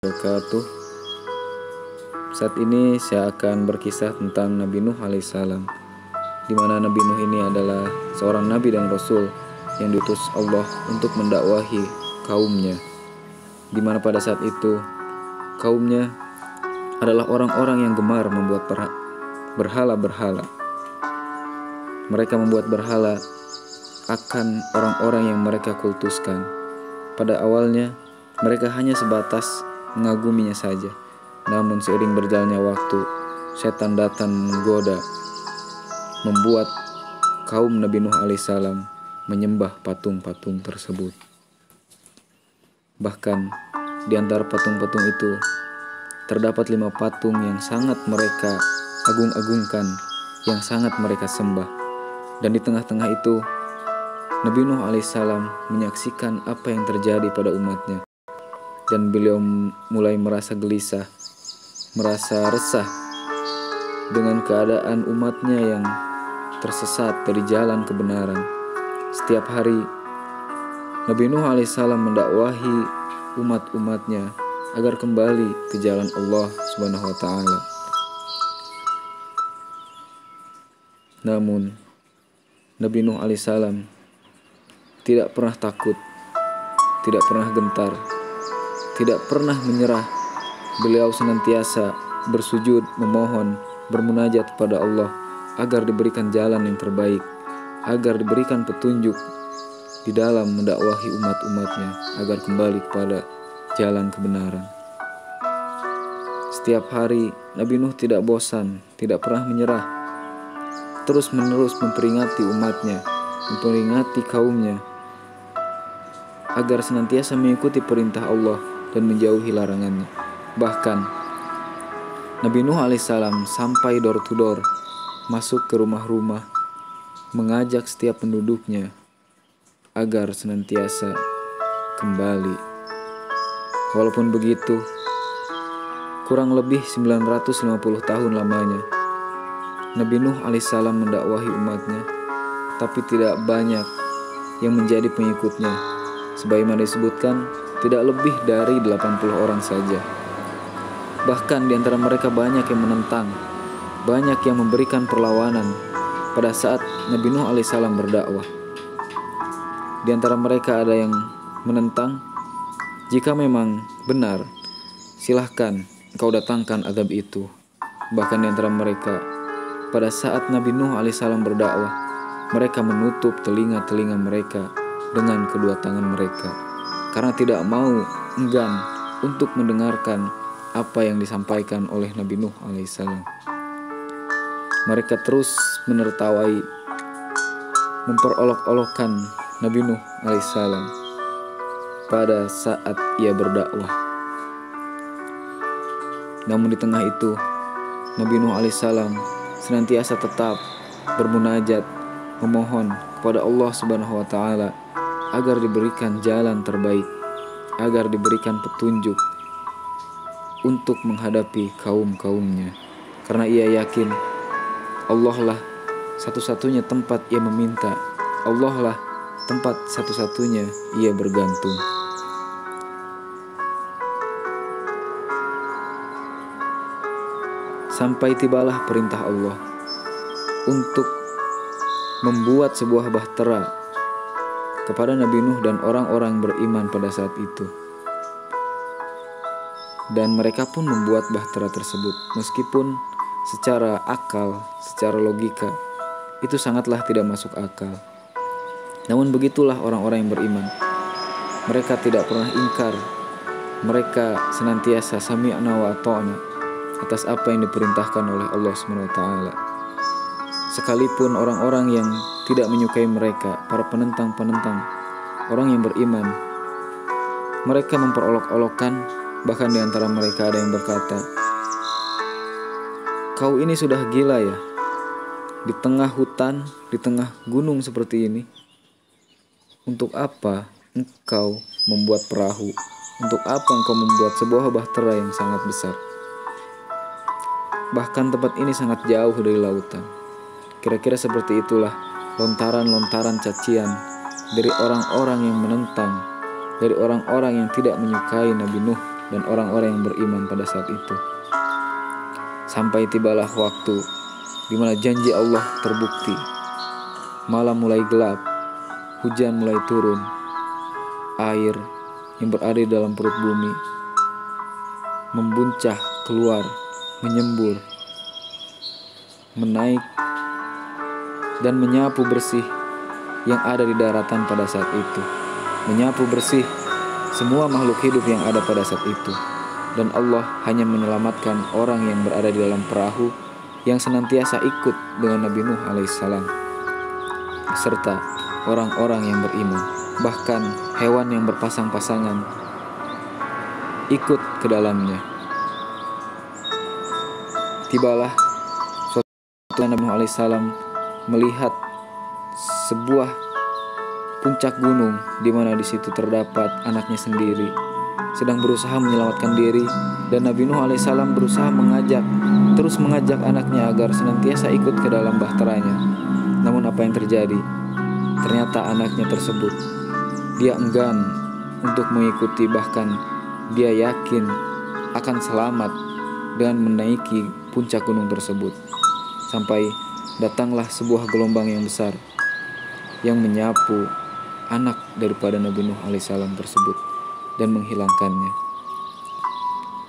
Wabarakatuh. Saat ini saya akan berkisah tentang Nabi Nuh alaihissalam, di mana Nabi Nuh ini adalah seorang nabi dan rasul yang diutus Allah untuk mendakwahi kaumnya, di mana pada saat itu kaumnya adalah orang-orang yang gemar membuat berhala-berhala. Mereka membuat berhala akan orang-orang yang mereka kultuskan. Pada awalnya mereka hanya sebatas mengaguminya saja. Namun seiring berjalannya waktu, setan datang menggoda, membuat kaum Nabi Nuh alaihissalam menyembah patung-patung tersebut. Bahkan di antara patung-patung itu terdapat 5 patung yang sangat mereka agung-agungkan, yang sangat mereka sembah. Dan di tengah-tengah itu Nabi Nuh alaihissalam menyaksikan apa yang terjadi pada umatnya. Dan beliau mulai merasa gelisah, merasa resah dengan keadaan umatnya yang tersesat dari jalan kebenaran. Setiap hari Nabi Nuh alaihissalam mendakwahi umat-umatnya agar kembali ke jalan Allah Subhanahu wa ta'ala. Namun Nabi Nuh alaihissalam tidak pernah takut, tidak pernah gentar, tidak pernah menyerah. Beliau senantiasa bersujud, memohon, bermunajat kepada Allah agar diberikan jalan yang terbaik, agar diberikan petunjuk di dalam mendakwahi umat-umatnya agar kembali kepada jalan kebenaran. Setiap hari Nabi Nuh tidak bosan, tidak pernah menyerah, terus-menerus memperingati umatnya, memperingati kaumnya agar senantiasa mengikuti perintah Allah dan menjauhi larangannya. Bahkan Nabi Nuh alaihissalam sampai door to door, masuk ke rumah-rumah, mengajak setiap penduduknya agar senantiasa kembali. Walaupun begitu, kurang lebih 950 tahun lamanya Nabi Nuh alaihissalam mendakwahi umatnya, tapi tidak banyak yang menjadi pengikutnya. Sebagaimana disebutkan, tidak lebih dari 80 orang saja. Bahkan di antara mereka banyak yang menentang, banyak yang memberikan perlawanan pada saat Nabi Nuh alaihissalam berdakwah. Di antara mereka ada yang menentang, jika memang benar, silahkan engkau datangkan azab itu. Bahkan di antara mereka, pada saat Nabi Nuh alaihissalam berdakwah, mereka menutup telinga-telinga mereka dengan kedua tangan mereka, karena tidak mau enggan untuk mendengarkan apa yang disampaikan oleh Nabi Nuh alaihissalam. Mereka terus menertawai, memperolok-olokkan Nabi Nuh alaihissalam pada saat ia berdakwah. Namun di tengah itu Nabi Nuh alaihissalam senantiasa tetap bermunajat, memohon kepada Allah Subhanahu wa ta'ala agar diberikan jalan terbaik, agar diberikan petunjuk untuk menghadapi kaum-kaumnya. Karena ia yakin Allah lah satu-satunya tempat ia meminta, Allah lah tempat satu-satunya ia bergantung. Sampai tibalah perintah Allah untuk membuat sebuah bahtera kepada Nabi Nuh dan orang-orang beriman pada saat itu. Dan mereka pun membuat bahtera tersebut, meskipun secara akal, secara logika itu sangatlah tidak masuk akal. Namun begitulah orang-orang yang beriman. Mereka tidak pernah ingkar, mereka senantiasa sami'na wa ata'na atas apa yang diperintahkan oleh Allah SWT. Sekalipun orang-orang yang tidak menyukai mereka, para penentang-penentang, orang yang beriman, mereka memperolok-olokkan. Bahkan di antara mereka ada yang berkata, "Kau ini sudah gila ya? Di tengah hutan, di tengah gunung seperti ini, untuk apa engkau membuat perahu? Untuk apa engkau membuat sebuah bahtera yang sangat besar? Bahkan tempat ini sangat jauh dari lautan." Kira-kira seperti itulah lontaran-lontaran cacian dari orang-orang yang menentang, dari orang-orang yang tidak menyukai Nabi Nuh dan orang-orang yang beriman pada saat itu. Sampai tibalah waktu di mana janji Allah terbukti. Malam mulai gelap, hujan mulai turun, air yang berada di dalam perut bumi membuncah keluar, menyembur, menaik dan menyapu bersih yang ada di daratan pada saat itu, menyapu bersih semua makhluk hidup yang ada pada saat itu. Dan Allah hanya menyelamatkan orang yang berada di dalam perahu yang senantiasa ikut dengan Nabi Nuh alaihissalam beserta orang-orang yang beriman. Bahkan hewan yang berpasang-pasangan ikut ke dalamnya. Tibalah suatu Nabi Nuh alaihissalam melihat sebuah puncak gunung di mana di situ terdapat anaknya sendiri sedang berusaha menyelamatkan diri, dan Nabi Nuh alaihissalam berusaha terus mengajak anaknya agar senantiasa ikut ke dalam bahteranya. Namun apa yang terjadi? Ternyata anaknya tersebut dia enggan untuk mengikuti, bahkan dia yakin akan selamat dengan menaiki puncak gunung tersebut. Sampai datanglah sebuah gelombang yang besar yang menyapu anak daripada Nabi Nuh alaihissalam tersebut dan menghilangkannya.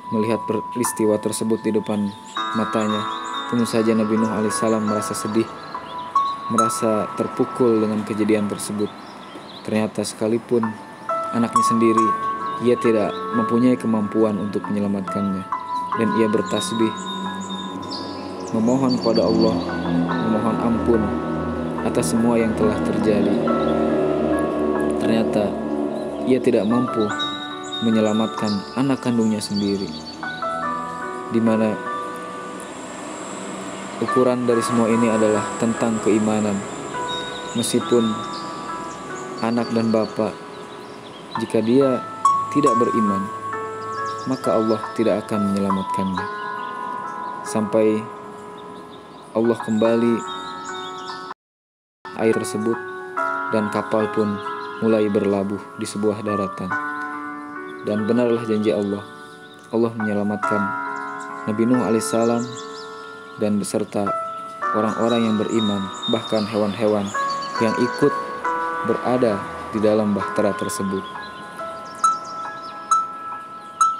Melihat peristiwa tersebut di depan matanya, tentu saja Nabi Nuh alaihissalam merasa sedih, merasa terpukul dengan kejadian tersebut. Ternyata sekalipun anaknya sendiri, ia tidak mempunyai kemampuan untuk menyelamatkannya, dan ia bertasbih, memohon kepada Allah, memohon ampun atas semua yang telah terjadi. Ternyata ia tidak mampu menyelamatkan anak kandungnya sendiri, di mana ukuran dari semua ini adalah tentang keimanan. Meskipun anak dan bapak, jika dia tidak beriman, maka Allah tidak akan menyelamatkannya. Sampai Allah kembali air tersebut dan kapal pun mulai berlabuh di sebuah daratan. Dan benarlah janji Allah. Allah menyelamatkan Nabi Nuh alaihissalam dan beserta orang-orang yang beriman, bahkan hewan-hewan yang ikut berada di dalam bahtera tersebut.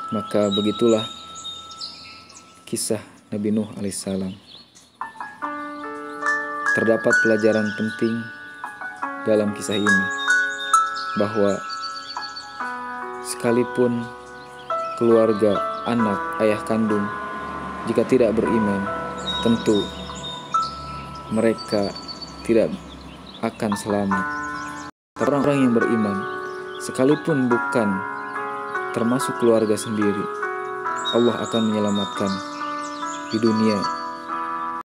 Maka begitulah kisah Nabi Nuh alaihissalam. Terdapat pelajaran penting dalam kisah ini, bahwa sekalipun keluarga, anak, ayah kandung, jika tidak beriman, tentu mereka tidak akan selamat. Orang-orang yang beriman, sekalipun bukan termasuk keluarga sendiri, Allah akan menyelamatkan di dunia